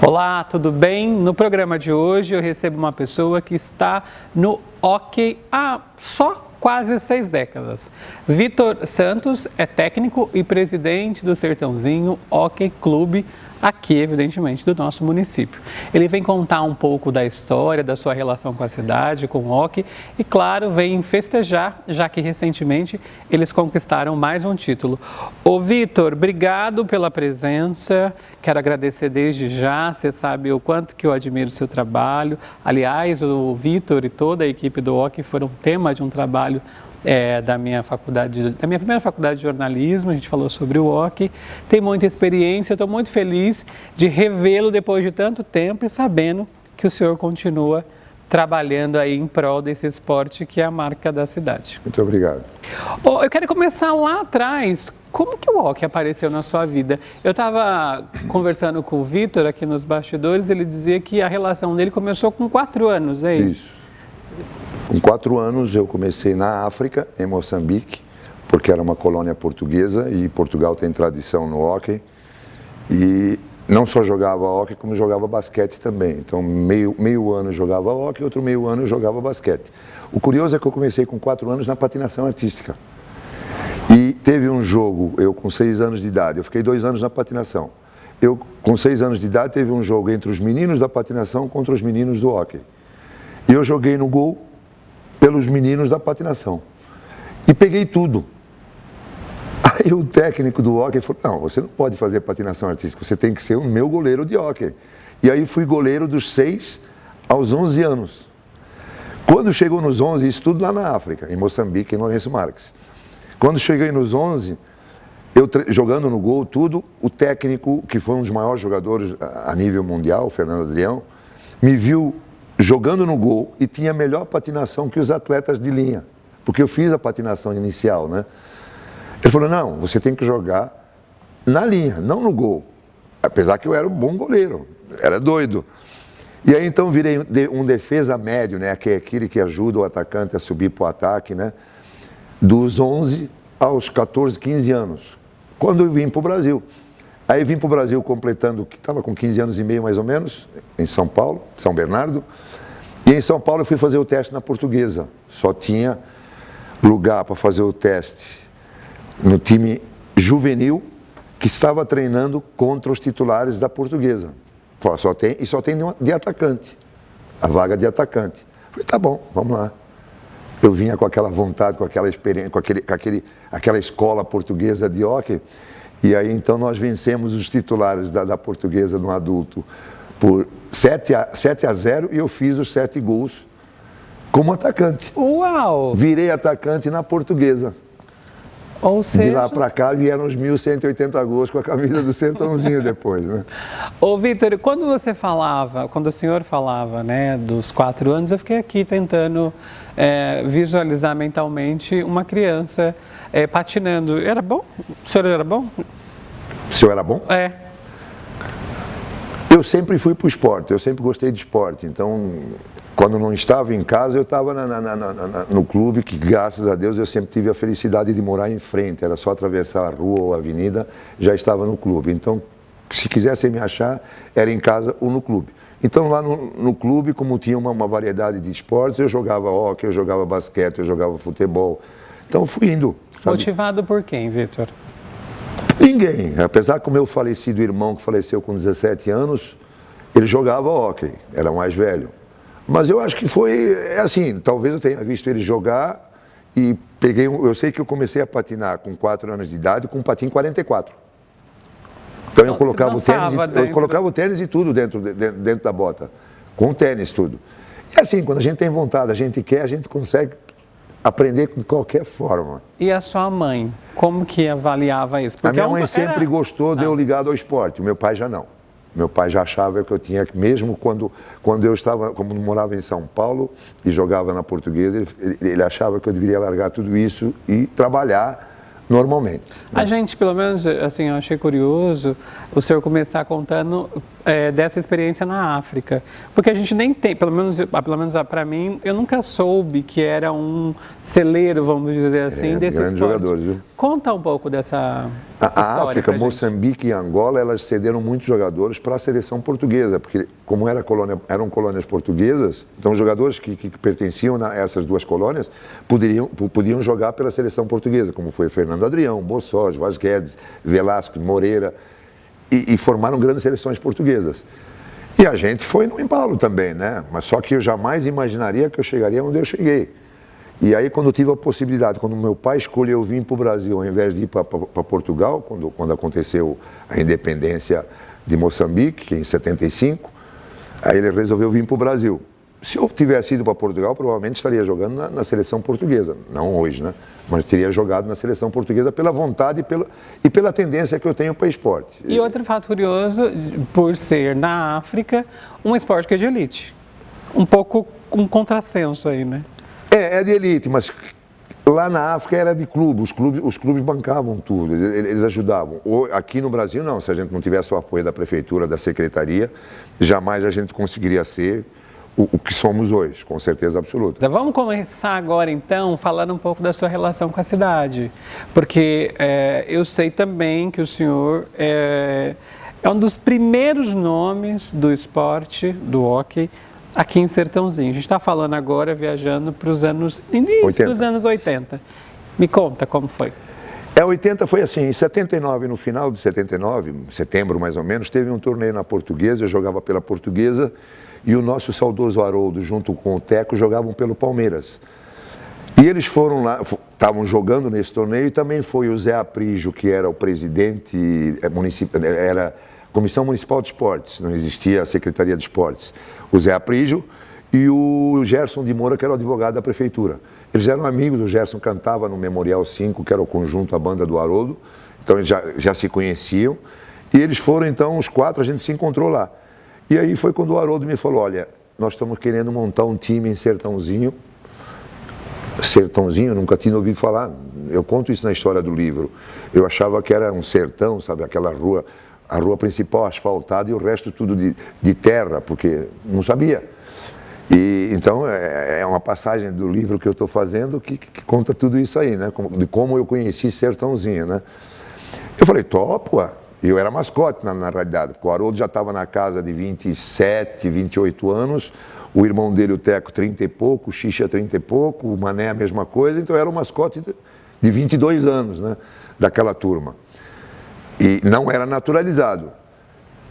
Olá, tudo bem? No programa de hoje eu recebo uma pessoa que está no hóquei há só quase 6 décadas. Vitor Santos é técnico e presidente do Sertãozinho Hóquei Clube, aqui, evidentemente, do nosso município. Ele vem contar um pouco da história, da sua relação com a cidade, com o hóquei e, claro, vem festejar, já que recentemente eles conquistaram mais um título. Ô Vitor, obrigado pela presença, quero agradecer desde já, você sabe o quanto que eu admiro o seu trabalho. Aliás, o Vitor e toda a equipe do hóquei foram tema de um trabalho da minha primeira faculdade de jornalismo. A gente falou sobre o hóquei, tem muita experiência, estou muito feliz de revê-lo depois de tanto tempo e sabendo que o senhor continua trabalhando aí em prol desse esporte que é a marca da cidade. Muito obrigado. Eu quero começar lá atrás. Como que o hóquei apareceu na sua vida? Eu estava conversando com o Vitor aqui nos bastidores, ele dizia que a relação dele começou com 4 anos, é isso? Isso. Com 4 anos eu comecei na África, em Moçambique, porque era uma colônia portuguesa e Portugal tem tradição no hóquei. E não só jogava hóquei, como jogava basquete também. Então meio ano eu jogava hóquei, outro meio ano eu jogava basquete. O curioso é que eu comecei com 4 anos na patinação artística. E teve um jogo, eu com 6 anos de idade, eu fiquei 2 anos na patinação. Eu com 6 anos de idade teve um jogo entre os meninos da patinação contra os meninos do hóquei. E eu joguei no gol pelos meninos da patinação. E peguei tudo. Aí o técnico do hóquei falou, não, você não pode fazer patinação artística, você tem que ser o meu goleiro de hóquei. E aí fui goleiro dos 6 aos 11 anos. Quando chegou nos 11, isso tudo lá na África, em Moçambique, em Lourenço Marques. Quando cheguei nos 11, jogando no gol, tudo, o técnico, que foi um dos maiores jogadores a nível mundial, o Fernando Adrião, me viu jogando no gol e tinha melhor patinação que os atletas de linha, porque eu fiz a patinação inicial, né? Ele falou, não, você tem que jogar na linha, não no gol. Apesar que eu era um bom goleiro, era doido. E aí então virei um defesa médio, né? Que é aquele que ajuda o atacante a subir para o ataque, né? Dos 11 aos 14, 15 anos, quando eu vim para o Brasil. Aí vim para o Brasil completando, que estava com 15 anos e meio mais ou menos, em São Paulo, São Bernardo. E em São Paulo eu fui fazer o teste na Portuguesa. Só tinha lugar para fazer o teste no time juvenil que estava treinando contra os titulares da Portuguesa. Só tem de atacante, a vaga de atacante. Falei, tá bom, vamos lá. Eu vinha com aquela vontade, com aquela experiência, aquela escola portuguesa de hóquei. E aí, então, nós vencemos os titulares da Portuguesa no adulto por 7-0 e eu fiz os 7 gols como atacante. Uau! Virei atacante na Portuguesa. Ou seja... De lá para cá vieram os 1.180 gols com a camisa do Sertãozinho depois, né? Ô Vitor, quando o senhor falava, né, dos 4 anos, eu fiquei aqui tentando visualizar mentalmente uma criança patinando. Era bom? O senhor era bom? O senhor era bom? É. Eu sempre fui para o esporte, eu sempre gostei de esporte, então quando não estava em casa eu estava no clube, que graças a Deus eu sempre tive a felicidade de morar em frente, era só atravessar a rua ou a avenida, já estava no clube, então se quisessem me achar era em casa ou no clube. Então lá no clube, como tinha uma variedade de esportes, eu jogava hóquei, eu jogava basquete, eu jogava futebol, então fui indo. Sabe? Motivado por quem, Vitor? Ninguém, apesar que o meu falecido irmão, que faleceu com 17 anos, ele jogava hóquei, era mais velho. Mas eu acho que foi assim, talvez eu tenha visto ele jogar e peguei, eu sei que eu comecei a patinar com 4 anos de idade com um patim 44. Então eu colocava o tênis e tudo dentro da bota, com o tênis tudo. E assim, quando a gente tem vontade, a gente quer, a gente consegue aprender de qualquer forma. E a sua mãe, como que avaliava isso? Porque a minha mãe sempre gostou de eu ligado ao esporte, o meu pai já não. Meu pai já achava que eu tinha que, mesmo quando eu estava, como morava em São Paulo e jogava na Portuguesa, ele achava que eu deveria largar tudo isso e trabalhar normalmente. A gente, pelo menos, assim, eu achei curioso o senhor começar contando dessa experiência na África, porque a gente nem tem, pelo menos para mim, eu nunca soube que era um celeiro, vamos dizer assim, desse grandes esporte. Jogadores, viu? Conta um pouco dessa A África, Moçambique e Angola, elas cederam muitos jogadores para a seleção portuguesa, porque como eram colônias portuguesas, então os jogadores que pertenciam a essas duas colônias podiam jogar pela seleção portuguesa, como foi Fernando Adrião, Bossós, Vaz Guedes, Velasco, Moreira, e formaram grandes seleções portuguesas. E a gente foi no embalo também, né? Mas só que eu jamais imaginaria que eu chegaria onde eu cheguei. E aí, quando eu tive a possibilidade, quando meu pai escolheu vir para o Brasil, ao invés de ir para Portugal, quando aconteceu a independência de Moçambique, em 75, aí ele resolveu vir para o Brasil. Se eu tivesse ido para Portugal, provavelmente estaria jogando na seleção portuguesa. Não hoje, né? Mas teria jogado na seleção portuguesa pela vontade e pela tendência que eu tenho para esporte. E outro fato curioso, por ser na África, um esporte que é de elite. Um pouco um contrassenso aí, né? É de elite, mas lá na África era de clube, os clubes bancavam tudo, eles ajudavam. Aqui no Brasil não, se a gente não tivesse o apoio da prefeitura, da secretaria, jamais a gente conseguiria ser o que somos hoje, com certeza absoluta. Vamos começar agora então falando um pouco da sua relação com a cidade, porque eu sei também que o senhor é um dos primeiros nomes do esporte, do hóquei, aqui em Sertãozinho. A gente está falando agora, viajando para os anos, início dos anos 80. Me conta como foi. 80 foi assim, em 79, no final de 79, setembro mais ou menos, teve um torneio na Portuguesa, eu jogava pela Portuguesa, e o nosso saudoso Haroldo, junto com o Teco, jogavam pelo Palmeiras. E eles foram lá, estavam jogando nesse torneio, e também foi o Zé Aprígio, que era o presidente municipal, era Comissão Municipal de Esportes, não existia a Secretaria de Esportes. O Zé Aprígio e o Gerson de Moura, que era o advogado da prefeitura. Eles eram amigos, o Gerson cantava no Memorial 5, que era o conjunto, a banda do Haroldo, então eles já se conheciam. E eles foram, então, os quatro, a gente se encontrou lá. E aí foi quando o Haroldo me falou, olha, nós estamos querendo montar um time em Sertãozinho. Sertãozinho, nunca tinha ouvido falar. Eu conto isso na história do livro. Eu achava que era um sertão, sabe, aquela rua, a rua principal asfaltada e o resto tudo de terra, porque não sabia. E então é uma passagem do livro que eu estou fazendo que conta tudo isso aí, né? De como eu conheci Sertãozinho, né? Eu falei, topo, e eu era mascote na realidade, porque o Haroldo já estava na casa de 27, 28 anos, o irmão dele, o Teco, 30 e pouco, o Xixa, 30 e pouco, o Mané, a mesma coisa, então eu era o mascote de 22 anos, né? Daquela turma. E não era naturalizado.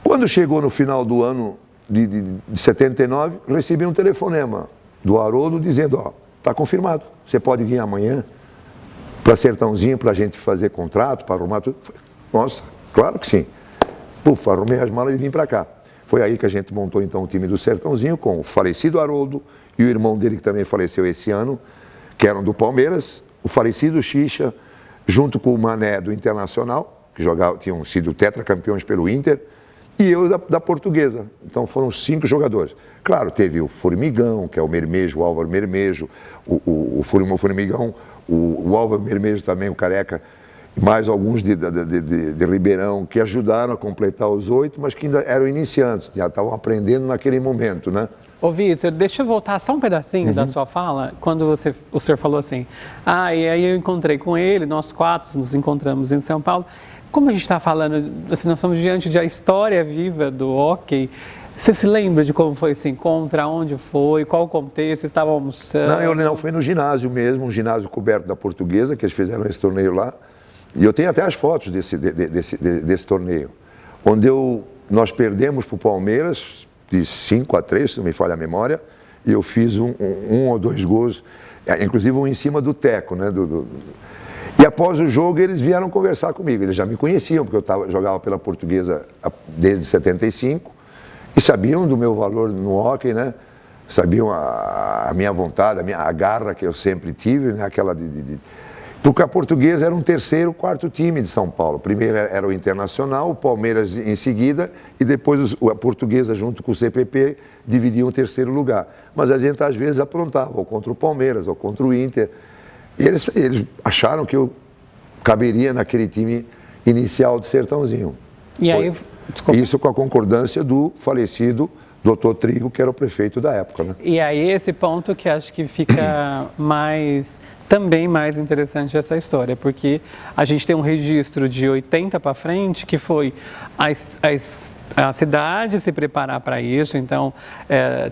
Quando chegou no final do ano de 79, recebi um telefonema do Haroldo dizendo, ó, está confirmado, você pode vir amanhã para Sertãozinho, para a gente fazer contrato, para arrumar tudo. Nossa, claro que sim. Ufa, arrumei as malas e vim para cá. Foi aí que a gente montou então o time do Sertãozinho com o falecido Haroldo e o irmão dele que também faleceu esse ano, que eram do Palmeiras, o falecido Xixa, junto com o Mané do Internacional, que tinham sido tetracampeões pelo Inter, e eu da Portuguesa. Então foram 5 jogadores. Claro, teve o Formigão, que é o Mermejo, o Álvaro Mermejo, o Formigão, o Álvaro Mermejo também, o Careca, e mais alguns de Ribeirão, que ajudaram a completar os 8, mas que ainda eram iniciantes, já estavam aprendendo naquele momento, né? Ô Vitor, deixa eu voltar só um pedacinho da sua fala, quando o senhor falou assim, e aí eu encontrei com ele, nós 4 nos encontramos em São Paulo. Como a gente está falando, assim, nós estamos diante da história viva do hóquei, você se lembra de como foi esse encontro, aonde foi, qual o contexto, vocês estavam almoçando? Não, foi no ginásio mesmo, um ginásio coberto da Portuguesa, que eles fizeram esse torneio lá, e eu tenho até as fotos desse torneio, onde nós perdemos para o Palmeiras, de 5-3, se não me falha a memória, e eu fiz um ou 2 gols, inclusive um em cima do Teco, né, E após o jogo eles vieram conversar comigo, eles já me conheciam, porque eu jogava pela Portuguesa desde 75, e sabiam do meu valor no hóquei, né? Sabiam a minha vontade, a garra que eu sempre tive, né? Aquela Porque a Portuguesa era um 3º, 4º time de São Paulo. Primeiro era o Internacional, o Palmeiras em seguida, e depois a Portuguesa junto com o CPP dividiam o 3º lugar. Mas a gente às vezes aprontava, ou contra o Palmeiras, ou contra o Inter. E eles acharam que eu caberia naquele time inicial de Sertãozinho. E aí Desculpa. Isso com a concordância do falecido Dr. Trigo, que era o prefeito da época, né? E aí esse ponto que acho que fica também mais interessante essa história, porque a gente tem um registro de 80 para frente, que foi a cidade se preparar para isso, então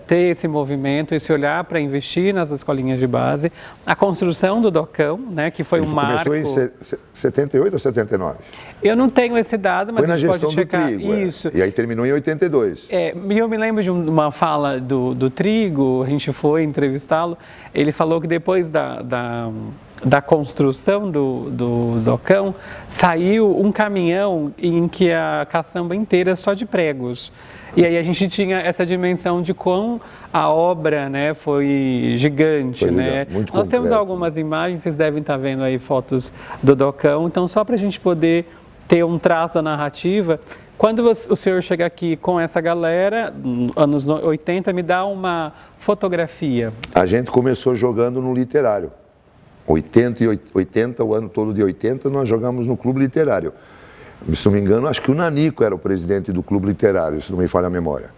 ter esse movimento, esse olhar para investir nas escolinhas de base, a construção do Docão, né, que foi um marco. Começou em 78 ou 79? Eu não tenho esse dado, mas foi a gente pode checar. Foi na gestão do Trigo. Isso. E aí terminou em 82. Eu me lembro de uma fala do Trigo, a gente foi entrevistá-lo, ele falou que depois da construção do Docão, saiu um caminhão em que a caçamba inteira só de pregos. E aí a gente tinha essa dimensão de quão a obra, né, foi gigante, né? Muito Nós temos completo. Algumas imagens, vocês devem estar vendo aí fotos do Docão, então só para a gente poder ter um traço da narrativa. Quando o senhor chega aqui com essa galera, anos 80, me dá uma fotografia. A gente começou jogando no literário. 80, o ano todo de 80, nós jogamos no Clube Literário. Se não me engano, acho que o Nanico era o presidente do Clube Literário, se não me falha a memória.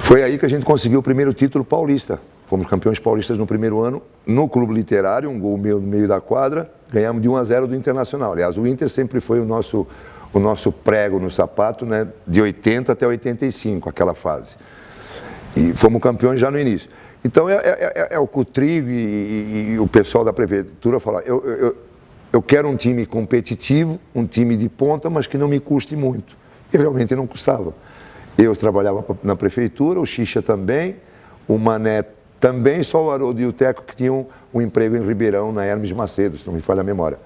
Foi aí que a gente conseguiu o primeiro título paulista. Fomos campeões paulistas no primeiro ano, no Clube Literário, um gol meu no meio da quadra, ganhamos de 1-0 do Internacional. Aliás, o Inter sempre foi o nosso prego no sapato, né, de 80 até 85, aquela fase. E fomos campeões já no início. Então, é o que o Trigo e o pessoal da prefeitura falaram. Eu quero um time competitivo, um time de ponta, mas que não me custe muito. E realmente não custava. Eu trabalhava na prefeitura, o Xixa também, o Mané também, só o Haroldo e o Teco que tinham um emprego em Ribeirão, na Hermes Macedo, se não me falha a memória.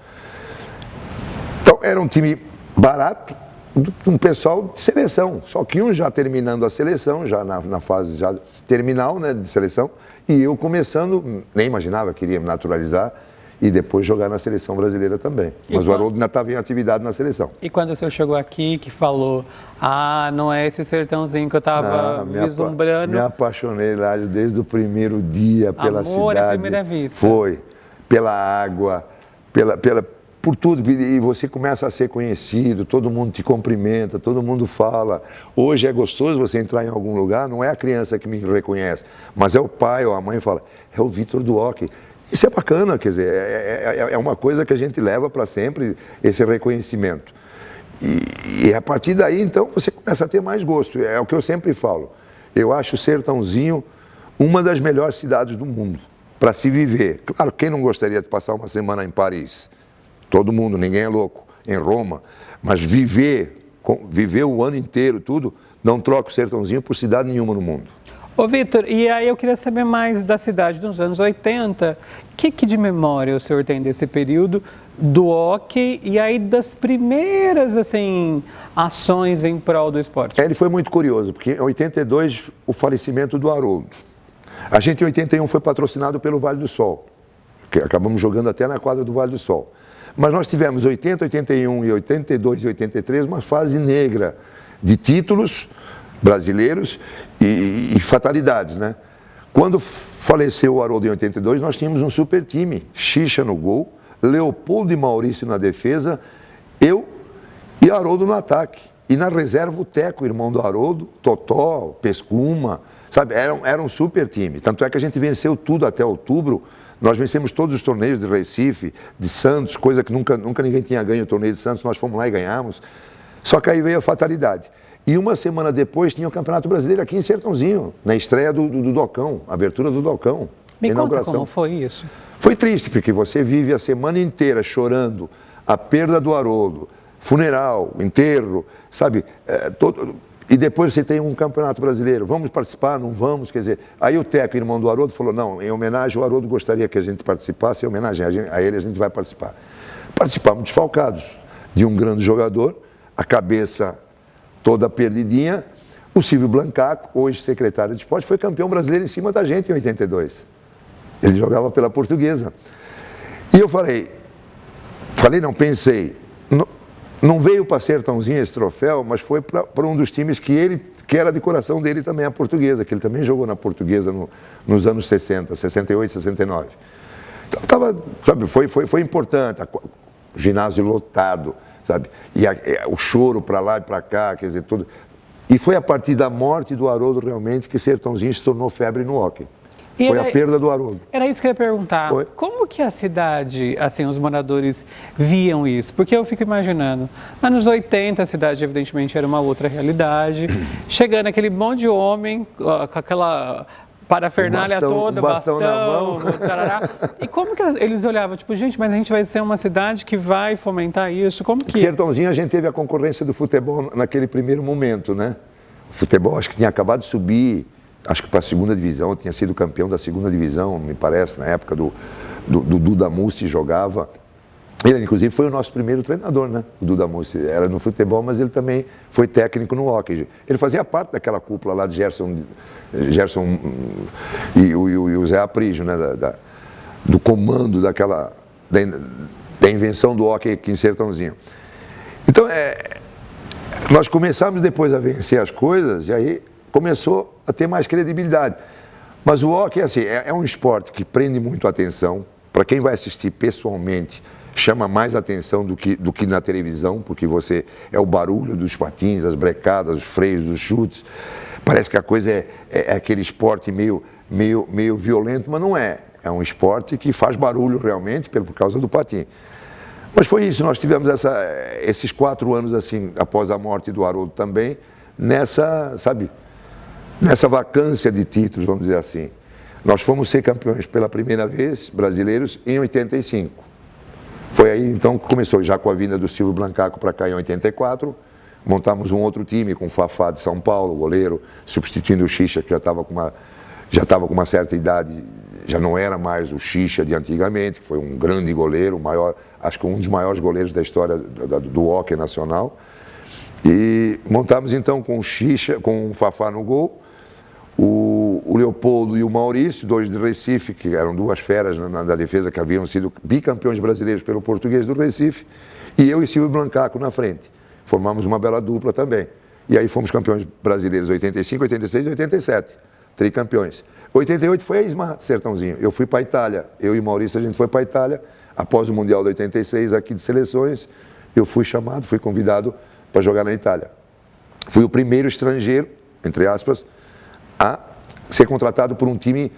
Então, era um time barato, um pessoal de seleção, só que um já terminando a seleção, já na fase já terminal, né, de seleção, e eu começando, nem imaginava que iria me naturalizar e depois jogar na seleção brasileira também. Mas o Haroldo ainda estava em atividade na seleção. E quando o senhor chegou aqui, que falou, não é esse sertãozinho que eu estava vislumbrando. Me apaixonei lá desde o primeiro dia pela cidade. Amor à primeira vista. Foi, pela água, por tudo, e você começa a ser conhecido, todo mundo te cumprimenta, todo mundo fala. Hoje é gostoso você entrar em algum lugar, não é a criança que me reconhece, mas é o pai ou a mãe que fala, é o Vitor do Hockey. Isso é bacana, quer dizer, é uma coisa que a gente leva para sempre, esse reconhecimento. E a partir daí, então, você começa a ter mais gosto. É o que eu sempre falo. Eu acho o Sertãozinho uma das melhores cidades do mundo para se viver. Claro, quem não gostaria de passar uma semana em Paris? Todo mundo, ninguém é louco, em Roma, mas viver o ano inteiro, tudo, não troca o Sertãozinho por cidade nenhuma no mundo. Ô Vitor, e aí eu queria saber mais da cidade dos anos 80, o que de memória o senhor tem desse período do hóquei e aí das primeiras, assim, ações em prol do esporte? Ele foi muito curioso, porque em 82, o falecimento do Haroldo. A gente em 81 foi patrocinado pelo Vale do Sol, que acabamos jogando até na quadra do Vale do Sol. Mas nós tivemos 80, 81 e 82 e 83 uma fase negra de títulos brasileiros e fatalidades, né? Quando faleceu o Haroldo em 82, nós tínhamos um super time, Xixa no gol, Leopoldo e Maurício na defesa, eu e Haroldo no ataque. E na reserva o Teco, irmão do Haroldo, Totó, Pescuma, sabe? Era um super time. Tanto é que a gente venceu tudo até outubro. Nós vencemos todos os torneios de Recife, de Santos, coisa que nunca ninguém tinha ganho o torneio de Santos, nós fomos lá e ganhamos. Só que aí veio a fatalidade. E uma semana depois tinha o Campeonato Brasileiro aqui em Sertãozinho, na estreia do Docão, abertura do Docão. Me conta como foi isso. Foi triste, porque você vive a semana inteira chorando a perda do Haroldo, funeral, enterro, sabe? E depois você tem um Campeonato Brasileiro, vamos participar, não vamos, quer dizer... Aí o Teco, irmão do Haroldo, falou, não, em homenagem ao Haroldo gostaria que a gente participasse, em homenagem a ele a gente vai participar. Participamos desfalcados de um grande jogador, a cabeça toda perdidinha, o Silvio Blancaco, hoje secretário de esporte, foi campeão brasileiro em cima da gente em 82. Ele jogava pela Portuguesa. E eu pensei, não veio para Sertãozinho esse troféu, mas foi para um dos times que era de coração dele também, a Portuguesa, que ele também jogou na Portuguesa nos anos 60, 68, 69. Então, foi importante, o ginásio lotado, sabe? E o choro para lá e para cá, quer dizer, tudo. E foi a partir da morte do Haroldo realmente que Sertãozinho se tornou febre no hóquei. Foi a perda do Haroldo. Era isso que eu ia perguntar. Foi. Como que a cidade, assim, os moradores viam isso? Porque eu fico imaginando, anos 80 a cidade evidentemente era uma outra realidade, chegando aquele monte de homem com aquela parafernália toda, bastão na mão. Tarará. E como que eles olhavam? Tipo, gente, mas a gente vai ser uma cidade que vai fomentar isso? Como que... Sertãozinho a gente teve a concorrência do futebol naquele primeiro momento, né? O futebol acho que tinha acabado de subir, acho que para a segunda divisão, tinha sido campeão da segunda divisão, me parece, na época do Duda Musti jogava. Ele, inclusive, foi o nosso primeiro treinador, né? O Duda Musti era no futebol, mas ele também foi técnico no hóquei. Ele fazia parte daquela cúpula lá de Gerson e o Zé Aprígio, né? Do comando da invenção do hóquei aqui em Sertãozinho. Então, nós começamos depois a vencer as coisas e aí começou a ter mais credibilidade. Mas o hóquei, assim, é um esporte que prende muito a atenção. Para quem vai assistir pessoalmente, chama mais atenção do que na televisão, porque é o barulho dos patins, as brecadas, os freios, os chutes. Parece que a coisa é aquele esporte meio violento, mas não é. É um esporte que faz barulho realmente por causa do patim. Mas foi isso, nós tivemos esses 4 anos assim, após a morte do Haroldo também, nessa vacância de títulos, vamos dizer assim. Nós fomos ser campeões pela primeira vez, brasileiros, em 85. Foi aí então que começou, já com a vinda do Silvio Blancaco para cá em 84, montamos um outro time com o Fafá de São Paulo, goleiro, substituindo o Xixa, que já estava com uma certa idade, já não era mais o Xixa de antigamente, que foi um grande goleiro, acho que um dos maiores goleiros da história do hóquei nacional. E montamos então com o Xixa, com o Fafá no gol, o Leopoldo e o Maurício, 2 de Recife, que eram 2 feras na defesa, que haviam sido bicampeões brasileiros pelo Português do Recife, e eu e Silvio Blancaco na frente. Formamos uma bela dupla também. E aí fomos campeões brasileiros 85, 86 e 87, tricampeões. 88 foi a ESMA, Sertãozinho. Eu fui para a Itália, eu e o Maurício, a gente foi para a Itália, após o Mundial de 86, aqui de seleções, eu fui chamado, fui convidado para jogar na Itália. Fui o primeiro estrangeiro, entre aspas, a ser contratado por um time,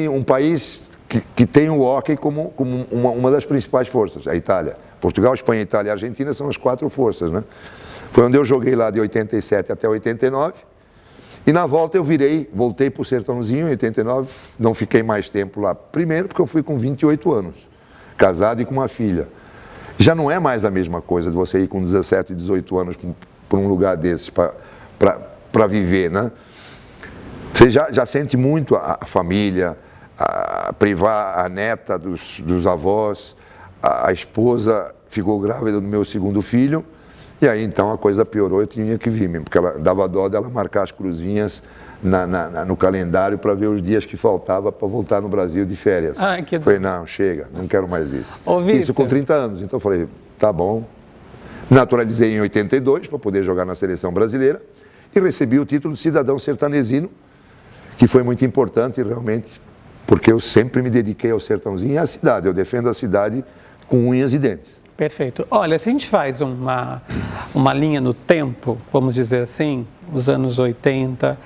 um país que tem o hóquei como uma das principais forças, a Itália. Portugal, Espanha, Itália e Argentina são as 4 forças, né? Foi onde eu joguei lá de 87 até 89, e na volta eu voltei para o Sertãozinho em 89, não fiquei mais tempo lá. Primeiro porque eu fui com 28 anos, casado e com uma filha. Já não é mais a mesma coisa de você ir com 17, 18 anos para um lugar desses para viver, né? Você já sente muito a família, privar a neta dos avós, a esposa ficou grávida do meu segundo filho, e aí então a coisa piorou, eu tinha que vir mesmo, porque ela dava dó dela marcar as cruzinhas no calendário para ver os dias que faltava para voltar no Brasil de férias. Falei, não, chega, não quero mais isso. Isso com 30 anos, então eu falei, tá bom. Naturalizei em 82 para poder jogar na seleção brasileira e recebi o título de cidadão sertanesino, que foi muito importante realmente, porque eu sempre me dediquei ao Sertãozinho e à cidade. Eu defendo a cidade com unhas e dentes. Perfeito. Olha, se a gente faz uma linha no tempo, vamos dizer assim, os anos 80,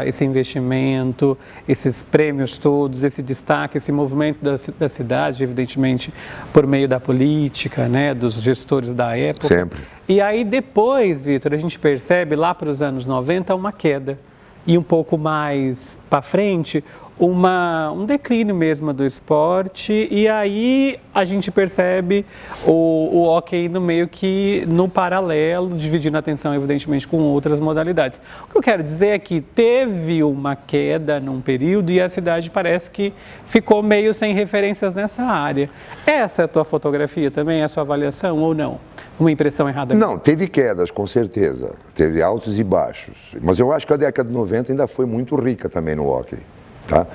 esse investimento, esses prêmios todos, esse destaque, esse movimento da cidade, evidentemente, por meio da política, né, dos gestores da época. Sempre. E aí depois, Vitor, a gente percebe lá para os anos 90 uma queda. E um pouco mais para frente, um declínio mesmo do esporte, e aí a gente percebe o hóquei no meio que no paralelo, dividindo a atenção evidentemente com outras modalidades. O que eu quero dizer é que teve uma queda num período e a cidade parece que ficou meio sem referências nessa área. Essa é a tua fotografia também, é a sua avaliação ou não? Uma impressão errada? Não, teve quedas, com certeza. Teve altos e baixos. Mas eu acho que a década de 90 ainda foi muito rica também no hóquei. Tá?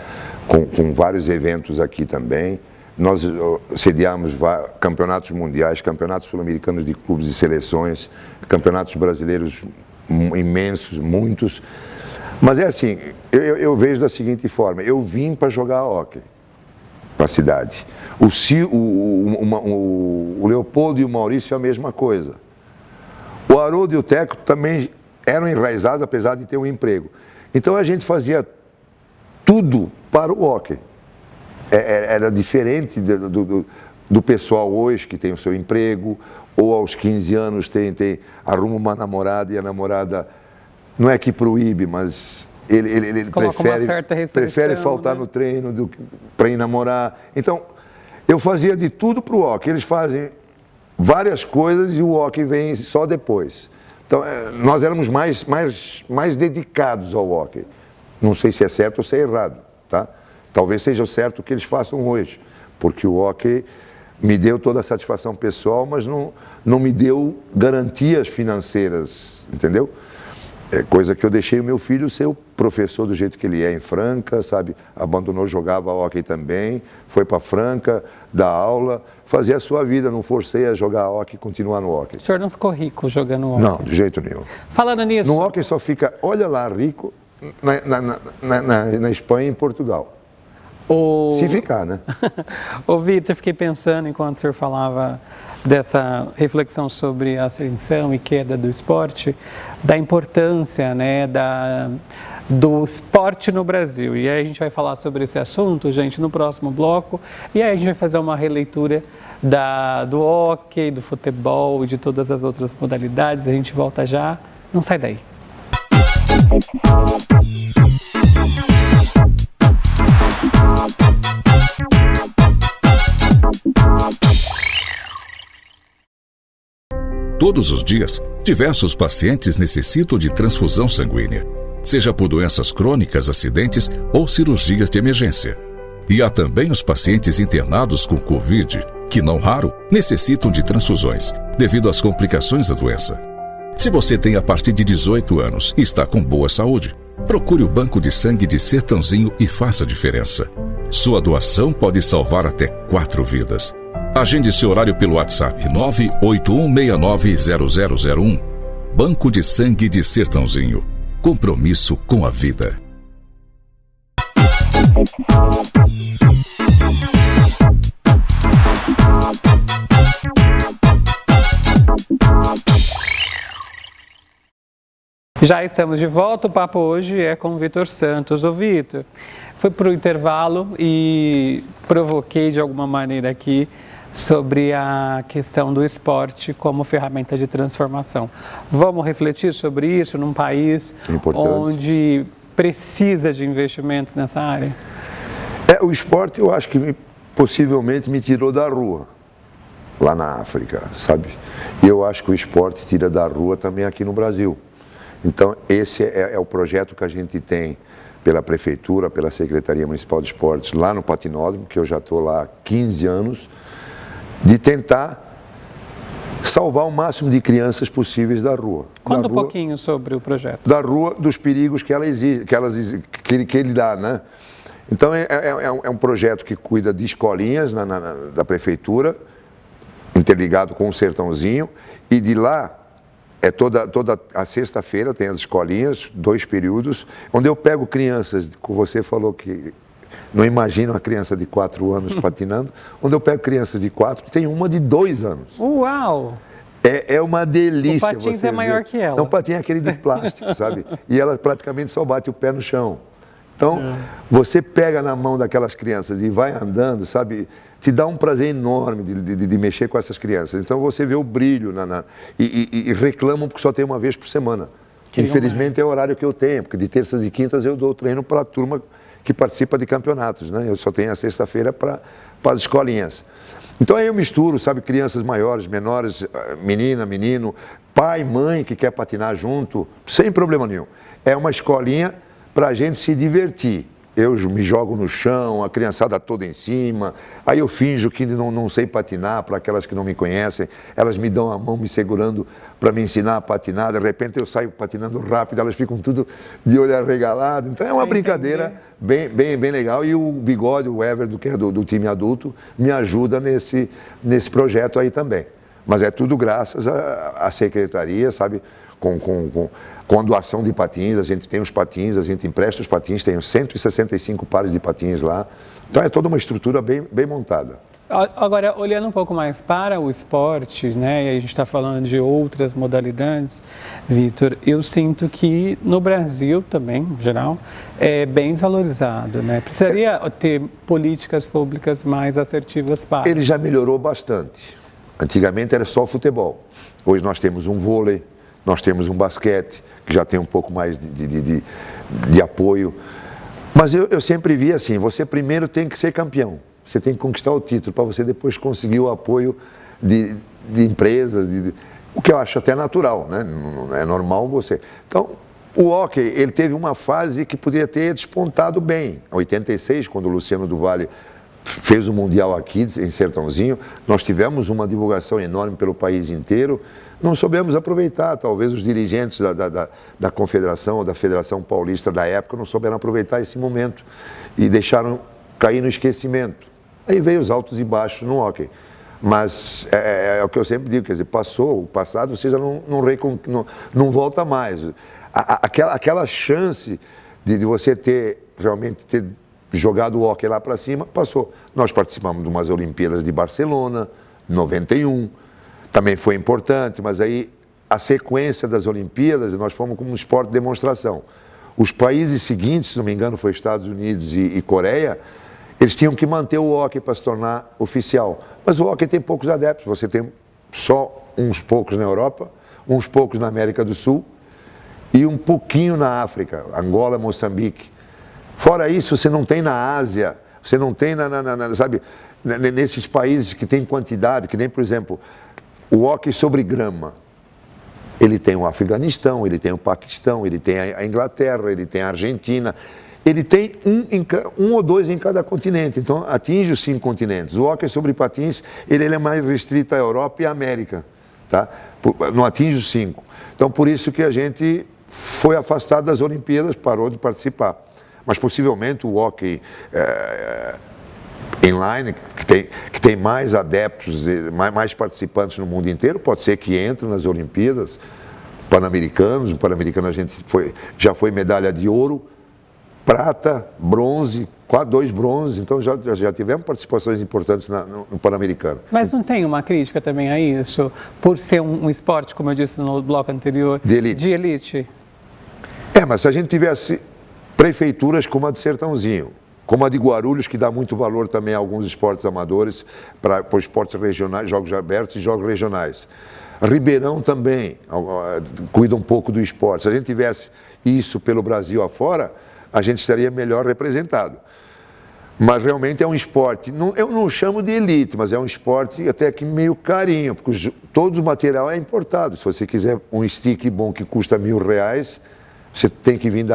Com vários eventos aqui também. Nós sediamos campeonatos mundiais, campeonatos sul-americanos de clubes e seleções, campeonatos brasileiros imensos, muitos. Mas é assim, eu vejo da seguinte forma, eu vim para jogar hóquei. para a cidade. O Leopoldo e o Maurício é a mesma coisa. O Haroldo e o Teco também eram enraizados, apesar de ter um emprego. Então a gente fazia tudo para o hóquei. Era diferente do pessoal hoje que tem o seu emprego, ou aos 15 anos arruma uma namorada e a namorada não é que proíbe, mas ele prefere faltar, né, no treino para ir namorar. Então, eu fazia de tudo para o hóquei. Eles fazem várias coisas e o hóquei vem só depois. Então, nós éramos mais dedicados ao hóquei. Não sei se é certo ou se é errado, tá? Talvez seja o certo que eles façam hoje, porque o hóquei me deu toda a satisfação pessoal, mas não me deu garantias financeiras, entendeu? É coisa que eu deixei o meu filho ser o professor do jeito que ele é em Franca, sabe? Abandonou, jogava hóquei também, foi para Franca, dar aula, fazer a sua vida, não forcei a jogar hóquei e continuar no hóquei. O senhor não ficou rico jogando hóquei? Não, de jeito nenhum. Falando nisso... No hóquei só fica, olha lá, rico na Espanha e em Portugal. Se ficar, né? Ô, Vitor, fiquei pensando, enquanto o senhor falava dessa reflexão sobre a ascensão e queda do esporte, da importância, né, do esporte no Brasil. E aí a gente vai falar sobre esse assunto, gente, no próximo bloco. E aí a gente vai fazer uma releitura do hóquei, do futebol e de todas as outras modalidades. A gente volta já. Não sai daí. Todos os dias, diversos pacientes necessitam de transfusão sanguínea, seja por doenças crônicas, acidentes ou cirurgias de emergência. E há também os pacientes internados com Covid, que não raro necessitam de transfusões, devido às complicações da doença. Se você tem a partir de 18 anos e está com boa saúde, procure o Banco de Sangue de Sertãozinho e faça a diferença. Sua doação pode salvar até 4 vidas. Agende seu horário pelo WhatsApp 981690001. Banco de Sangue de Sertãozinho. Compromisso com a vida. Já estamos de volta, o papo hoje é com o Vitor Santos. Ô Vitor, fui para o intervalo e provoquei de alguma maneira aqui sobre a questão do esporte como ferramenta de transformação. Vamos refletir sobre isso num país onde precisa de investimentos nessa área? O esporte eu acho que possivelmente me tirou da rua, lá na África, sabe? E eu acho que o esporte tira da rua também aqui no Brasil. Então, esse é o projeto que a gente tem pela Prefeitura, pela Secretaria Municipal de Esportes, lá no Patinódromo, que eu já estou lá há 15 anos, de tentar salvar o máximo de crianças possíveis da rua. Conta um pouquinho sobre o projeto. Da rua, dos perigos que ele dá, né? Então, é um projeto que cuida de escolinhas da Prefeitura, interligado com o Sertãozinho, e de lá, toda a sexta-feira tem as escolinhas, 2 períodos, onde eu pego crianças, como você falou que não imagina uma criança de 4 anos patinando, onde eu pego crianças de 4 e tem uma de 2 anos. Uau! É uma delícia. O patins é maior que ela. Não, o patins é aquele de plástico, sabe? E ela praticamente só bate o pé no chão. Então, você pega na mão daquelas crianças e vai andando, sabe? Te dá um prazer enorme de mexer com essas crianças. Então, você vê o brilho e reclamam porque só tem uma vez por semana. Que infelizmente é o horário que eu tenho, porque de terças e quintas eu dou treino para a turma que participa de campeonatos, né? Eu só tenho a sexta-feira para as escolinhas. Então aí eu misturo, sabe, crianças maiores, menores, menina, menino, pai, mãe que quer patinar junto, sem problema nenhum. É uma escolinha para a gente se divertir. Eu me jogo no chão, a criançada toda em cima, aí eu finjo que não sei patinar para aquelas que não me conhecem, elas me dão a mão me segurando para me ensinar a patinar, de repente eu saio patinando rápido, elas ficam tudo de olho arregalado, então é uma brincadeira bem legal e o Bigode, o Everton, que é do time adulto, me ajuda nesse projeto aí também. Mas é tudo graças à secretaria, sabe, com a doação de patins, a gente tem os patins, a gente empresta os patins, tem 165 pares de patins lá, Então é toda uma estrutura bem montada. Agora, olhando um pouco mais para o esporte, né, e a gente está falando de outras modalidades, Vitor, eu sinto que no Brasil também, em geral, é bem desvalorizado, né? Precisaria ter políticas públicas mais assertivas para... Ele já melhorou bastante. Antigamente era só futebol. Hoje nós temos um vôlei, nós temos um basquete, que já tem um pouco mais de apoio. Mas eu sempre vi assim, você primeiro tem que ser campeão. Você tem que conquistar o título para você depois conseguir o apoio de empresas, o que eu acho até natural, né? Não é normal você... Então, o hóquei, ele teve uma fase que poderia ter despontado bem. Em 86, quando o Luciano do Vale fez o Mundial aqui, em Sertãozinho, nós tivemos uma divulgação enorme pelo país inteiro, não soubemos aproveitar, talvez os dirigentes da Confederação ou da Federação Paulista da época não souberam aproveitar esse momento e deixaram cair no esquecimento. Aí veio os altos e baixos no hóquei. Mas é o que eu sempre digo, quer dizer, passou, o passado você já não volta mais. Aquela chance de você realmente ter jogado o hóquei lá para cima, passou. Nós participamos de umas Olimpíadas de Barcelona, 91, também foi importante, mas aí a sequência das Olimpíadas, nós fomos como um esporte de demonstração. Os países seguintes, se não me engano, foi Estados Unidos e Coreia, eles tinham que manter o hóquei para se tornar oficial. Mas o hóquei tem poucos adeptos, você tem só uns poucos na Europa, uns poucos na América do Sul e um pouquinho na África, Angola, Moçambique. Fora isso, você não tem na Ásia, você não tem, sabe, nesses países que tem quantidade, que nem, por exemplo, o hóquei sobre grama. Ele tem o Afeganistão, ele tem o Paquistão, ele tem a Inglaterra, ele tem a Argentina. Ele tem um ou dois em cada continente, então atinge os 5 continentes. O hóquei sobre patins, ele é mais restrito à Europa e à América, tá? Não atinge os 5. Então, por isso que a gente foi afastado das Olimpíadas, parou de participar. Mas, possivelmente, o hóquei inline, que tem mais adeptos, mais participantes no mundo inteiro, pode ser que entre nas Olimpíadas Pan-Americanos. No Pan-Americano a gente já foi medalha de ouro, prata, bronze, 2 bronzes, então já tivemos participações importantes no Pan-Americano. Mas não tem uma crítica também a isso, por ser um esporte, como eu disse no bloco anterior, de elite? Mas se a gente tivesse prefeituras como a de Sertãozinho, como a de Guarulhos, que dá muito valor também a alguns esportes amadores, para esportes regionais, jogos abertos e jogos regionais. Ribeirão também cuida um pouco do esporte. Se a gente tivesse isso pelo Brasil afora, a gente estaria melhor representado. Mas realmente é um esporte, eu não chamo de elite, mas é um esporte até que meio carinho, porque todo o material é importado. Se você quiser um stick bom que custa R$1.000, você tem que vir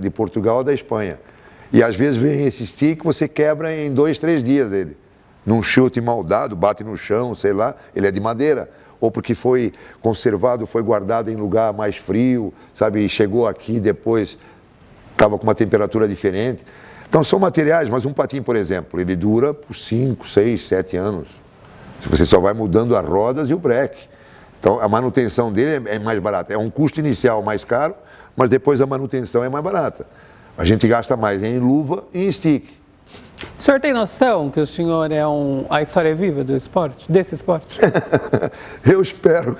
de Portugal ou da Espanha. E às vezes vem esse stick, você quebra em 2, 3 dias dele. Num chute mal dado, bate no chão, sei lá, ele é de madeira. Ou porque foi conservado, foi guardado em lugar mais frio, sabe, e chegou aqui depois... estava com uma temperatura diferente. Então, são materiais, mas um patim, por exemplo, ele dura por 5, 6, 7 anos. Você só vai mudando as rodas e o breque. Então, a manutenção dele é mais barata. É um custo inicial mais caro, mas depois a manutenção é mais barata. A gente gasta mais em luva e em stick. O senhor tem noção que o senhor é a história viva do esporte, desse esporte? Eu espero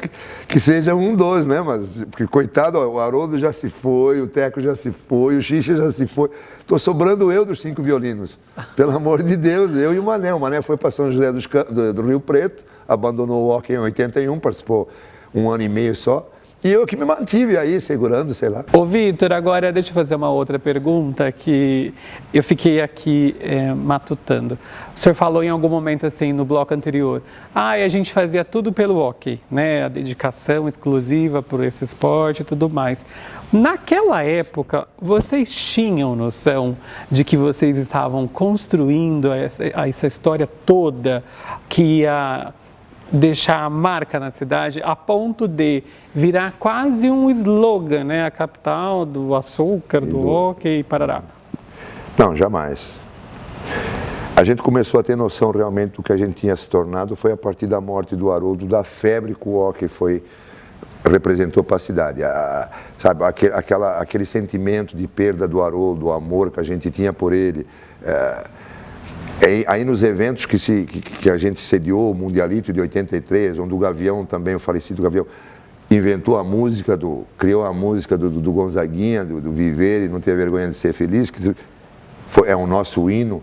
que seja um dos, né? Mas, porque, coitado, o Haroldo já se foi, o Teco já se foi, o Xixa já se foi. Estou sobrando eu dos 5 violinos. Pelo amor de Deus, eu e o Mané. O Mané foi para São José do Rio Preto, abandonou o hóquei em 81, participou 1 ano e meio só. E eu que me mantive aí, segurando, sei lá. Ô, Vitor, agora deixa eu fazer uma outra pergunta que eu fiquei aqui matutando. O senhor falou em algum momento, assim, no bloco anterior, a gente fazia tudo pelo hóquei, né? A dedicação exclusiva por esse esporte e tudo mais. Naquela época, vocês tinham noção de que vocês estavam construindo essa história toda que ia deixar a marca na cidade a ponto de virar quase um slogan, né? A capital do açúcar, do hóquei, parará. Não, jamais. A gente começou a ter noção realmente do que a gente tinha se tornado foi a partir da morte do Haroldo, da febre que o hóquei representou para a cidade. Sabe, aquele sentimento de perda do Haroldo, o amor que a gente tinha por ele. Aí nos eventos que a gente sediou, o Mundialito de 83, onde o Gavião também, o falecido Gavião, inventou a música, criou a música do Gonzaguinha, do Viver e Não Ter Vergonha de Ser Feliz, que é o nosso hino.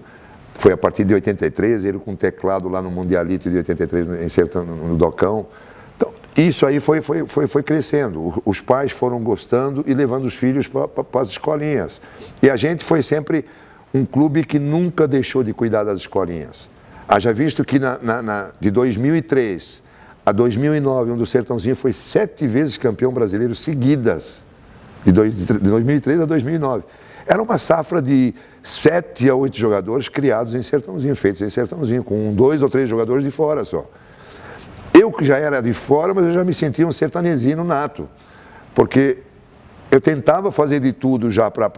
Foi a partir de 83, ele com teclado lá no Mundialito de 83, no Docão. Então, isso aí foi crescendo. Os pais foram gostando e levando os filhos para as escolinhas. E a gente foi sempre um clube que nunca deixou de cuidar das escolinhas. Haja visto que de 2003 a 2009, onde o Sertãozinho foi 7 vezes campeão brasileiro seguidas, de 2003 a 2009. Era uma safra de 7 a 8 jogadores criados em Sertãozinho, feitos em Sertãozinho, com 2 ou 3 jogadores de fora só. Eu que já era de fora, mas eu já me sentia um sertanezino nato, porque eu tentava fazer de tudo já para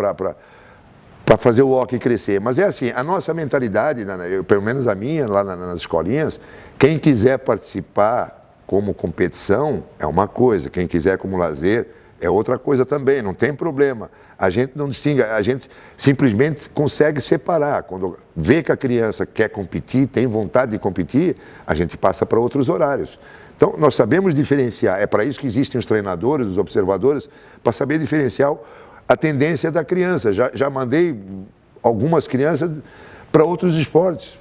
fazer o hóquei crescer. Mas é assim, a nossa mentalidade, pelo menos a minha, lá nas escolinhas, quem quiser participar como competição é uma coisa, quem quiser como lazer é outra coisa também, não tem problema. A gente não distingue, a gente simplesmente consegue separar. Quando vê que a criança quer competir, tem vontade de competir, a gente passa para outros horários. Então, nós sabemos diferenciar, é para isso que existem os treinadores, os observadores, para saber diferenciar a tendência da criança. Já mandei algumas crianças para outros esportes.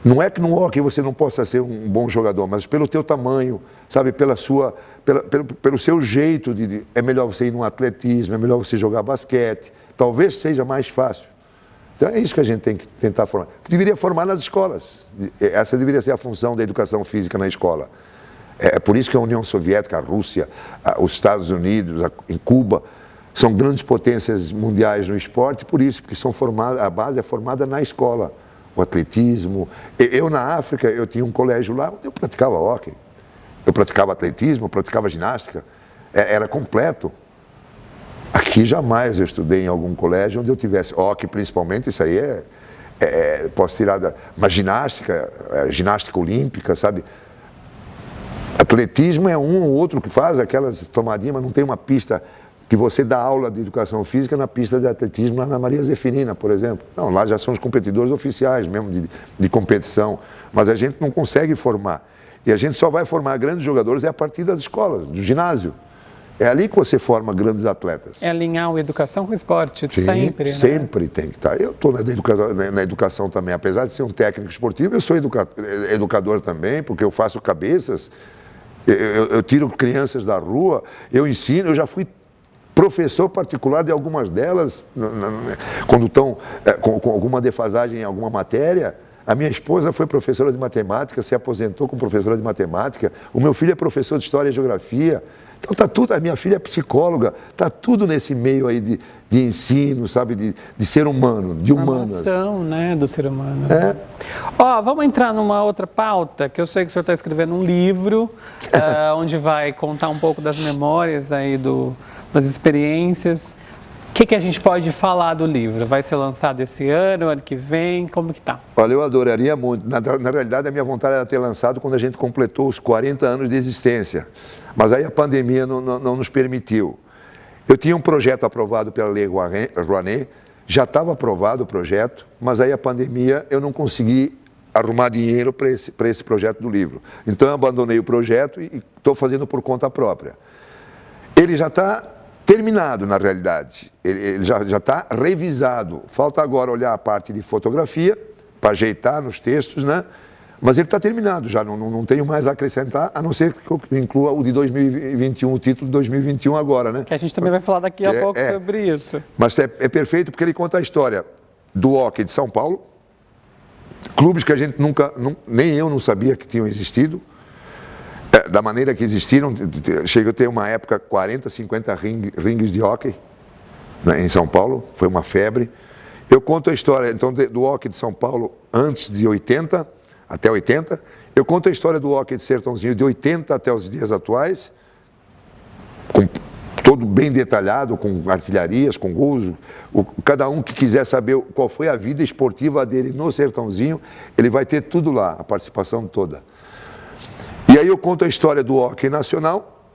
Não é que no hóquei você não possa ser um bom jogador, mas pelo teu tamanho, sabe, pelo seu jeito, é melhor você ir no atletismo, é melhor você jogar basquete, talvez seja mais fácil. Então é isso que a gente tem que tentar formar. Deveria formar nas escolas. Essa deveria ser a função da educação física na escola. É por isso que a União Soviética, a Rússia, os Estados Unidos, em Cuba, são grandes potências mundiais no esporte, por isso, porque a base é formada na escola. O atletismo. Eu, na África, eu tinha um colégio lá onde eu praticava hóquei. Eu praticava atletismo, eu praticava ginástica. Era completo. Aqui jamais eu estudei em algum colégio onde eu tivesse hóquei, principalmente, isso aí posso tirar uma ginástica, ginástica olímpica, sabe? Atletismo é um ou outro que faz aquelas tomadinhas, mas não tem uma pista que você dá aula de educação física na pista de atletismo lá na Maria Zeferina, por exemplo. Não, lá já são os competidores oficiais mesmo de competição, mas a gente não consegue formar. E a gente só vai formar grandes jogadores a partir das escolas, do ginásio. É ali que você forma grandes atletas. É alinhar a educação com o esporte, sim, sempre, né? Sempre tem que estar. Eu estou na educação também, apesar de ser um técnico esportivo, eu sou educador também, porque eu faço cabeças, eu tiro crianças da rua, eu ensino, eu já fui professor particular de algumas delas, quando estão com alguma defasagem em alguma matéria. A minha esposa foi professora de matemática, se aposentou como professora de matemática. O meu filho é professor de História e Geografia. Então está tudo, a minha filha é psicóloga, está tudo nesse meio aí de ensino, sabe, de ser humano, de humanas. Formação, né, do ser humano. Vamos entrar numa outra pauta, que eu sei que o senhor está escrevendo um livro, onde vai contar um pouco das memórias aí das experiências. O que a gente pode falar do livro? Vai ser lançado esse ano que vem? Como que tá? Olha, eu adoraria muito. Na realidade, a minha vontade era ter lançado quando a gente completou os 40 anos de existência. Mas aí a pandemia não nos permitiu. Eu tinha um projeto aprovado pela Lei Rouanet, já estava aprovado o projeto, mas aí a pandemia eu não consegui arrumar dinheiro para esse projeto do livro. Então eu abandonei o projeto e estou fazendo por conta própria. Ele já está terminado, na realidade. Ele já está revisado. Falta agora olhar a parte de fotografia, para ajeitar nos textos, né? Mas ele está terminado já, não tenho mais a acrescentar, a não ser que eu inclua o de 2021, o título de 2021 agora, né? Que a gente também vai falar daqui a pouco sobre isso. Mas é perfeito porque ele conta a história do hóquei de São Paulo, clubes que a gente nem eu não sabia que tinham existido, da maneira que existiram. Chega a ter uma época 40, 50 ringues de hóquei, né, em São Paulo, foi uma febre. Eu conto a história então do hóquei de São Paulo antes de 80, até 80. Eu conto a história do hóquei de Sertãozinho de 80 até os dias atuais, com todo bem detalhado, com artilharias, com gols. Cada um que quiser saber qual foi a vida esportiva dele no Sertãozinho, ele vai ter tudo lá, a participação toda. E aí eu conto a história do hóquei nacional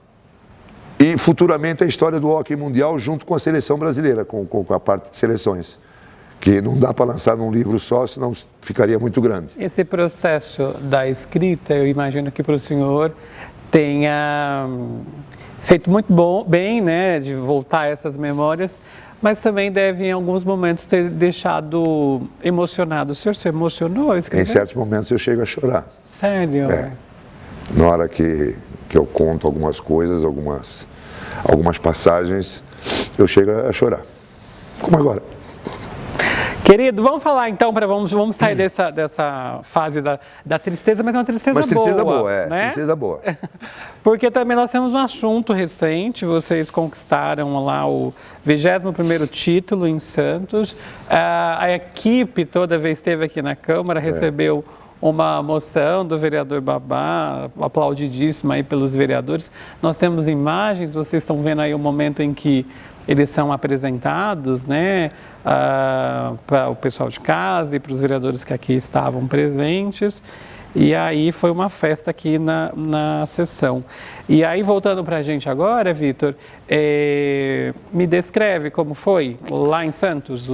e futuramente a história do hóquei mundial junto com a seleção brasileira, com a parte de seleções. que não dá para lançar num livro só, senão ficaria muito grande. Esse processo da escrita, eu imagino que para o senhor tenha feito muito bem, né, de voltar a essas memórias, mas também deve, em alguns momentos, ter deixado emocionado. O senhor se emocionou escrevendo? Em certos momentos eu chego a chorar. Sério? Na hora que eu conto algumas coisas, algumas passagens, eu chego a chorar. Como agora. Querido, vamos falar então, vamos sair dessa fase da tristeza, mas uma tristeza boa. Mas tristeza boa, né? Tristeza boa. Porque também nós temos um assunto recente, vocês conquistaram lá o 21º título em Santos, a equipe toda vez esteve aqui na Câmara, recebeu uma moção do vereador Babá, aplaudidíssima aí pelos vereadores. Nós temos imagens, vocês estão vendo aí o momento em que eles são apresentados, né, para o pessoal de casa e para os vereadores que aqui estavam presentes. E aí foi uma festa aqui na sessão. E aí, voltando para a gente agora, Vitor, me descreve como foi lá em Santos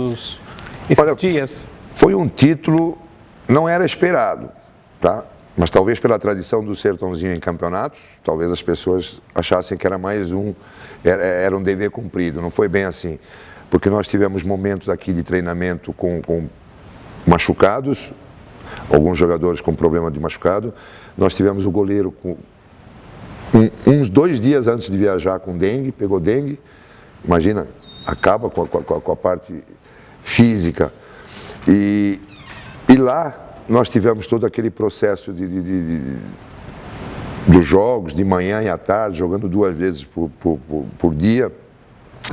esses dias. Foi um título, não era esperado, tá? Mas talvez pela tradição do Sertãozinho em campeonatos, talvez as pessoas achassem que era mais era um dever cumprido. Não foi bem assim, porque nós tivemos momentos aqui de treinamento com machucados, alguns jogadores com problema de machucado. Nós tivemos o goleiro uns 2 dias antes de viajar com dengue, pegou dengue. Imagina, acaba com a parte física. E lá nós tivemos todo aquele processo dos jogos, de manhã e à tarde, jogando 2 vezes por dia.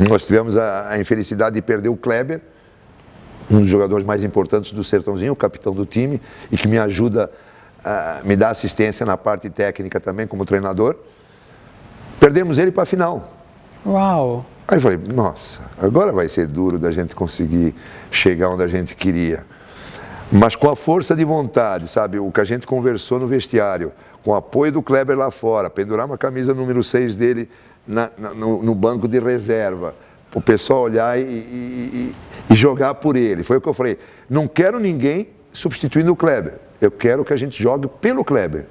Nós tivemos a infelicidade de perder o Kleber, um dos jogadores mais importantes do Sertãozinho, o capitão do time, e que me ajuda, me dá assistência na parte técnica também, como treinador. Perdemos ele para a final. Uau! Aí eu falei, nossa, agora vai ser duro da gente conseguir chegar onde a gente queria. Mas com a força de vontade, sabe, o que a gente conversou no vestiário, com o apoio do Kleber lá fora, pendurar uma camisa número 6 dele no banco de reserva, o pessoal olhar e jogar por ele. Foi o que eu falei, não quero ninguém substituindo o Kleber, eu quero que a gente jogue pelo Kleber.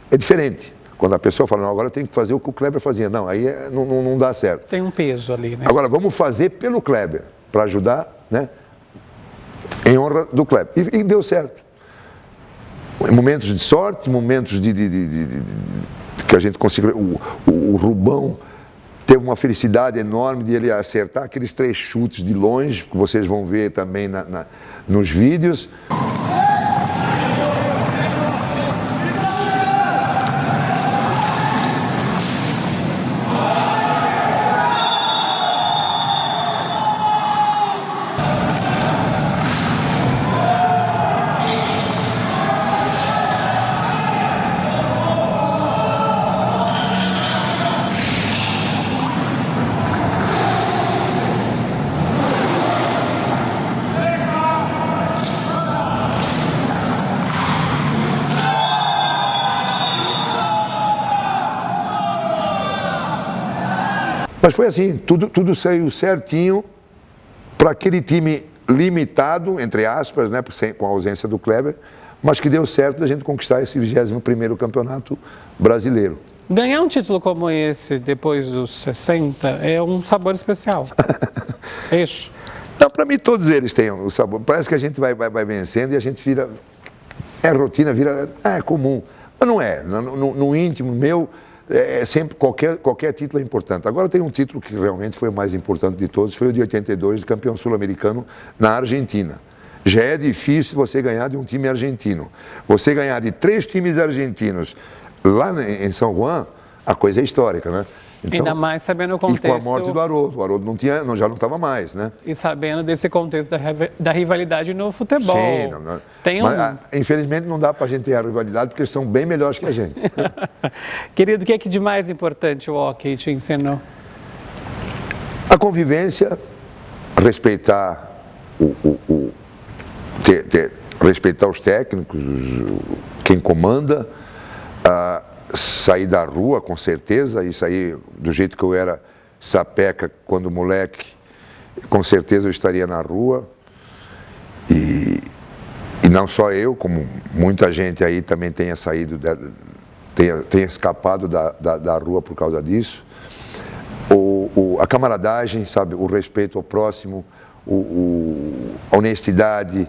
É diferente. Quando a pessoa fala, não, agora eu tenho que fazer o que o Kleber fazia. Não, aí não dá certo. Tem um peso ali, né? Agora, vamos fazer pelo Kleber, para ajudar, né? Em honra do Kleber. E deu certo. Momentos de sorte, momentos que a gente conseguiu. O Rubão teve uma felicidade enorme de ele acertar aqueles 3 chutes de longe, que vocês vão ver também nos vídeos. Mas foi assim, tudo saiu certinho para aquele time limitado, entre aspas, né, com a ausência do Kleber, mas que deu certo da gente conquistar esse 21º campeonato brasileiro. Ganhar um título como esse, depois dos 60, é um sabor especial. É isso? Não, para mim todos eles têm o sabor. Parece que a gente vai vencendo e a gente vira... É rotina, é comum. Mas não é. No íntimo meu... sempre qualquer título é importante. Agora tem um título que realmente foi o mais importante de todos, foi o de 82, de campeão sul-americano na Argentina. Já é difícil você ganhar de um time argentino. Você ganhar de 3 times argentinos lá em São Juan, a coisa é histórica, né? Então, ainda mais sabendo o contexto... E com a morte do Haroldo. O Haroldo já não estava mais, né? E sabendo desse contexto da rivalidade no futebol. Sim, mas, infelizmente não dá para a gente ter a rivalidade porque eles são bem melhores que a gente. Querido, o que é que de mais importante o hockey te ensinou? A convivência, respeitar respeitar os técnicos, quem comanda, sair da rua, com certeza, isso aí, do jeito que eu era sapeca quando moleque, com certeza eu estaria na rua. E não só eu, como muita gente aí também tenha saído, tenha escapado da rua por causa disso. A camaradagem, sabe, o respeito ao próximo, a honestidade.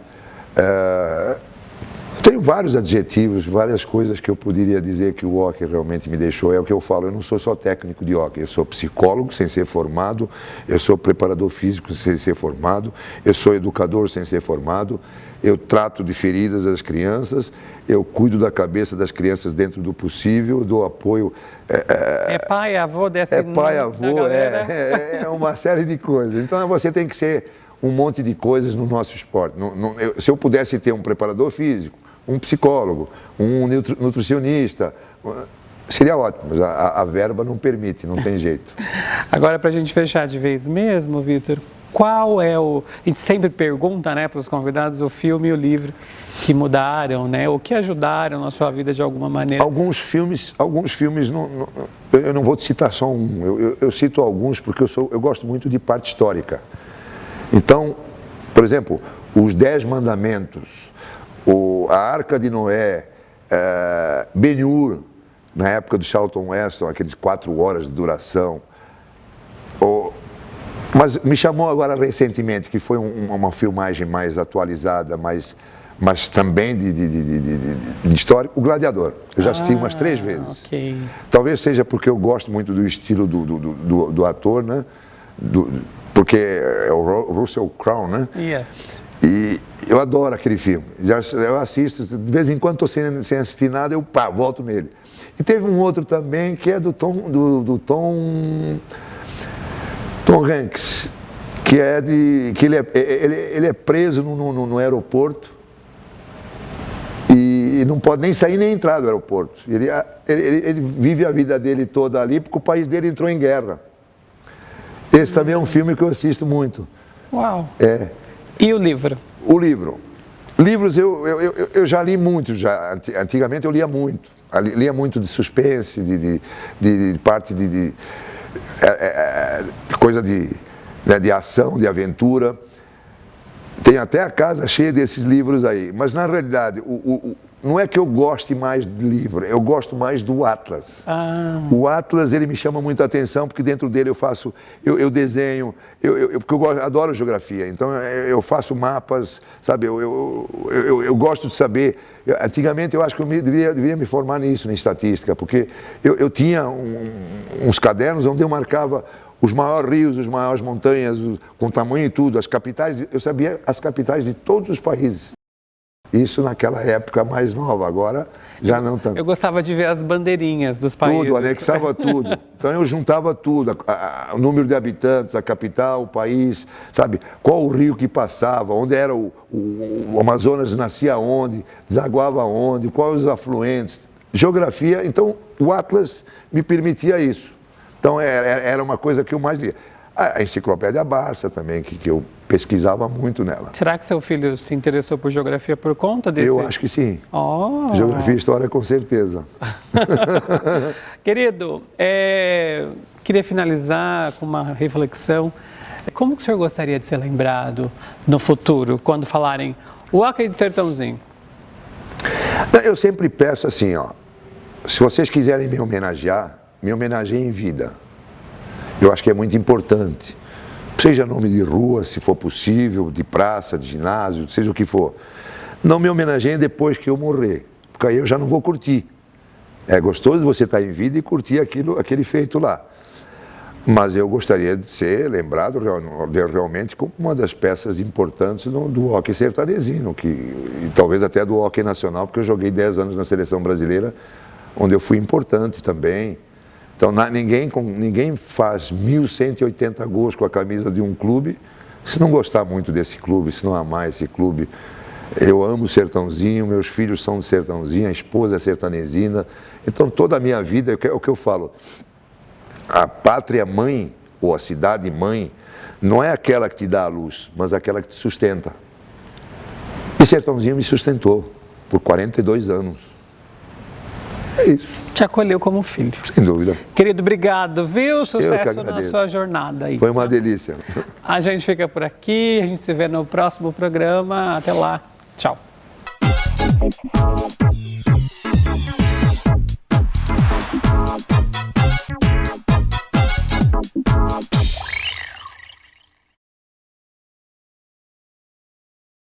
Tenho vários adjetivos, várias coisas que eu poderia dizer que o hóquei realmente me deixou. É o que eu falo, eu não sou só técnico de hóquei, eu sou psicólogo sem ser formado, eu sou preparador físico sem ser formado, eu sou educador sem ser formado, eu trato de feridas das crianças, eu cuido da cabeça das crianças dentro do possível, dou apoio. É pai, avô dessa pai, avô, é uma série de coisas. Então você tem que ser um monte de coisas no nosso esporte. Se eu pudesse ter um preparador físico, um psicólogo, um nutricionista, seria ótimo, mas a verba não permite, não tem jeito. Agora, para a gente fechar de vez mesmo, Vitor, qual é a gente sempre pergunta, né, para os convidados, o filme e o livro que mudaram, né, ou que ajudaram na sua vida de alguma maneira? Alguns filmes eu não vou te citar só um, eu cito alguns porque eu gosto muito de parte histórica. Então, por exemplo, os 10 Mandamentos, a Arca de Noé, Ben-Hur, na época do Charlton Heston, aqueles 4 horas de duração. Mas me chamou agora recentemente, que foi uma filmagem mais atualizada, mas também de história, o Gladiador. Eu já assisti umas 3 vezes. Okay. Talvez seja porque eu gosto muito do estilo do ator, né? Porque é o Russell Crowe, né? Yes. E eu adoro aquele filme. Eu assisto, de vez em quando estou sem assistir nada, eu volto nele. E teve um outro também que é do Tom Hanks, que ele é preso no aeroporto e não pode nem sair nem entrar do aeroporto. Ele vive a vida dele toda ali porque o país dele entrou em guerra. Esse também é um filme que eu assisto muito. Uau! E o livro? O livro. Livros eu já li muito, antigamente eu lia muito. Lia muito de suspense, de parte de coisa de ação, de aventura. Tem até a casa cheia desses livros aí. Mas, na realidade, não é que eu goste mais de livro, eu gosto mais do Atlas. O Atlas, ele me chama muita atenção, porque dentro dele eu desenho, porque eu adoro geografia, então eu faço mapas, sabe, eu gosto de saber. Antigamente eu acho que eu deveria me formar nisso, na estatística, porque eu tinha uns cadernos onde eu marcava os maiores rios, as maiores montanhas, com tamanho e tudo, as capitais, eu sabia as capitais de todos os países. Isso naquela época mais nova, agora já não tanto. Eu gostava de ver as bandeirinhas dos países. Tudo, anexava tudo. Então eu juntava tudo, o número de habitantes, a capital, o país, sabe? Qual o rio que passava, onde era o Amazonas, nascia onde, desaguava onde, quais os afluentes. Geografia, então o Atlas me permitia isso. Então era uma coisa que eu mais lia. A Enciclopédia Barça também, que eu pesquisava muito nela. Será que seu filho se interessou por geografia por conta desse? Eu acho que sim. Geografia e história, com certeza. Querido, queria finalizar com uma reflexão. Como que o senhor gostaria de ser lembrado no futuro, quando falarem o hóquei de Sertãozinho? Eu sempre peço assim, se vocês quiserem me homenageiem em vida. Eu acho que é muito importante. Seja nome de rua, se for possível, de praça, de ginásio, seja o que for. Não me homenageiem depois que eu morrer, porque aí eu já não vou curtir. É gostoso você estar em vida e curtir aquele feito lá. Mas eu gostaria de ser lembrado realmente como uma das peças importantes do hóquei sertanezinho, e talvez até do hóquei nacional, porque eu joguei 10 anos na seleção brasileira, onde eu fui importante também. Então, ninguém faz 1.180 gols com a camisa de um clube se não gostar muito desse clube, se não amar esse clube. Eu amo o Sertãozinho, meus filhos são de Sertãozinho, a esposa é sertanezina. Então, toda a minha vida, é o que eu falo, a pátria mãe, ou a cidade mãe, não é aquela que te dá a luz, mas aquela que te sustenta. E Sertãozinho me sustentou por 42 anos. É isso. Te acolheu como filho. Sem dúvida. Querido, obrigado, viu? Sucesso na agradeço. sua jornada aí. Foi uma delícia. A gente fica por aqui, a gente se vê no próximo programa. Até lá. Tchau.